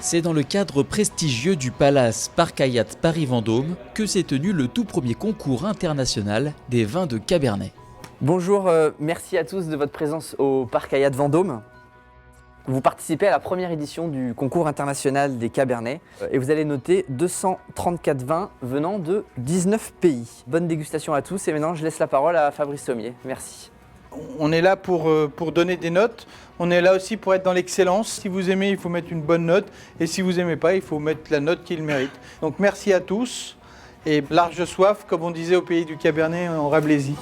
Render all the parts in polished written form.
C'est dans le cadre prestigieux du Palace Parc Hayat Paris-Vendôme que s'est tenu le tout premier concours international des vins de Cabernet. Bonjour, merci à tous de votre présence au Parc Hayat Vendôme. Vous participez à la première édition du concours international des Cabernets et vous allez noter 234 vins venant de 19 pays. Bonne dégustation à tous et maintenant je laisse la parole à Fabrice Sommier. Merci. On est là pour donner des notes, on est là aussi pour être dans l'excellence. Si vous aimez, il faut mettre une bonne note et si vous n'aimez pas, il faut mettre la note qu'il mérite. Donc merci à tous et large soif, comme on disait au pays du Cabernet en Rabelaisie.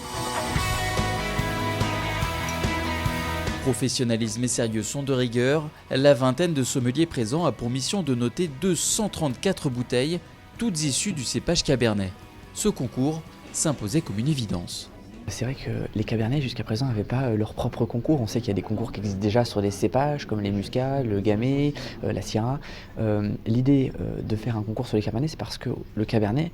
Professionnalisme et sérieux sont de rigueur, la vingtaine de sommeliers présents a pour mission de noter 234 bouteilles, toutes issues du cépage Cabernet. Ce concours s'imposait comme une évidence. C'est vrai que les Cabernets jusqu'à présent n'avaient pas leur propre concours. On sait qu'il y a des concours qui existent déjà sur des cépages comme les Muscat, le Gamay, la Syrah. L'idée de faire un concours sur les Cabernets, c'est parce que les Cabernets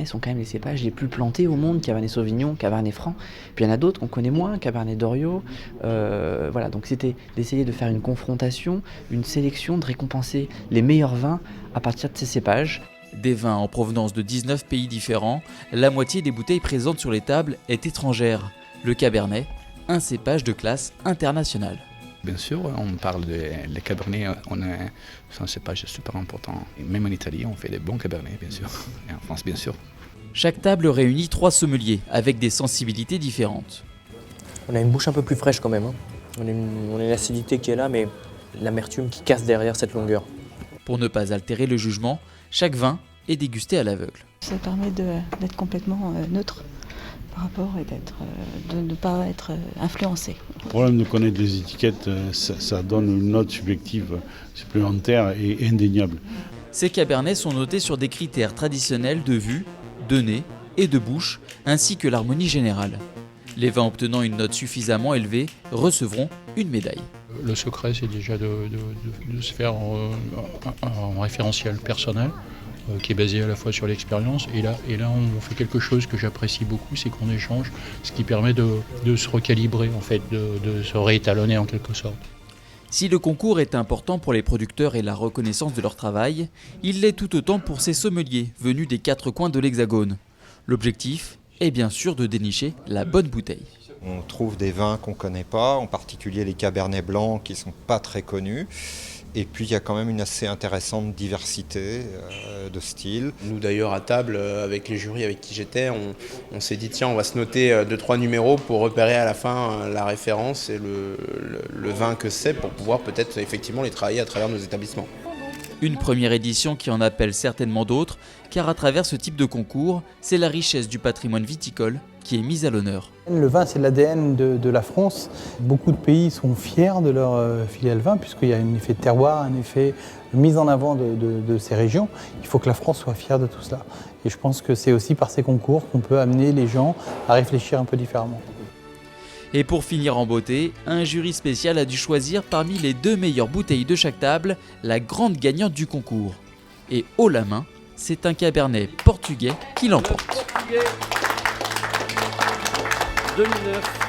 sont quand même les cépages les plus plantés au monde. Cabernet Sauvignon, Cabernet Franc. Puis il y en a d'autres qu'on connaît moins, Cabernet d'Orio. Voilà, donc c'était d'essayer de faire une confrontation, une sélection, de récompenser les meilleurs vins à partir de ces cépages. Des vins en provenance de 19 pays différents, la moitié des bouteilles présentes sur les tables est étrangère. Le Cabernet, un cépage de classe internationale. Bien sûr, on parle des Cabernets, c'est un cépage super important. Et même en Italie, on fait des bons Cabernets, bien sûr. Et en France, bien sûr. Chaque table réunit 3 sommeliers avec des sensibilités différentes. On a une bouche un peu plus fraîche quand même. Hein. On a une acidité qui est là, mais l'amertume qui casse derrière cette longueur. Pour ne pas altérer le jugement, chaque vin est dégusté à l'aveugle. Ça permet d'être complètement neutre par rapport et de ne pas être influencé. Le problème de connaître les étiquettes, ça donne une note subjective supplémentaire et indéniable. Ces cabernets sont notés sur des critères traditionnels de vue, de nez et de bouche, ainsi que l'harmonie générale. Les vins obtenant une note suffisamment élevée recevront une médaille. Le secret, c'est déjà de se faire un référentiel personnel qui est basé à la fois sur l'expérience. Et là, on fait quelque chose que j'apprécie beaucoup, c'est qu'on échange, ce qui permet de se recalibrer, en fait, de se réétalonner en quelque sorte. Si le concours est important pour les producteurs et la reconnaissance de leur travail, il l'est tout autant pour ces sommeliers venus des 4 coins de l'Hexagone. L'objectif est bien sûr de dénicher la bonne bouteille. On trouve des vins qu'on ne connaît pas, en particulier les Cabernets blancs qui ne sont pas très connus. Et puis il y a quand même une assez intéressante diversité de styles. Nous d'ailleurs à table, avec les jurys avec qui j'étais, on s'est dit tiens on va se noter 2-3 numéros pour repérer à la fin la référence et le vin que c'est pour pouvoir peut-être effectivement les travailler à travers nos établissements. Une première édition qui en appelle certainement d'autres, car à travers ce type de concours, c'est la richesse du patrimoine viticole qui est mise à l'honneur. Le vin, c'est l'ADN de la France. Beaucoup de pays sont fiers de leur filiale vin, puisqu'il y a un effet de terroir, un effet de mise en avant de ces régions. Il faut que la France soit fière de tout cela. Et je pense que c'est aussi par ces concours qu'on peut amener les gens à réfléchir un peu différemment. Et pour finir en beauté, un jury spécial a dû choisir parmi les 2 meilleures bouteilles de chaque table la grande gagnante du concours. Et haut la main, c'est un Cabernet portugais qui l'emporte. 2009.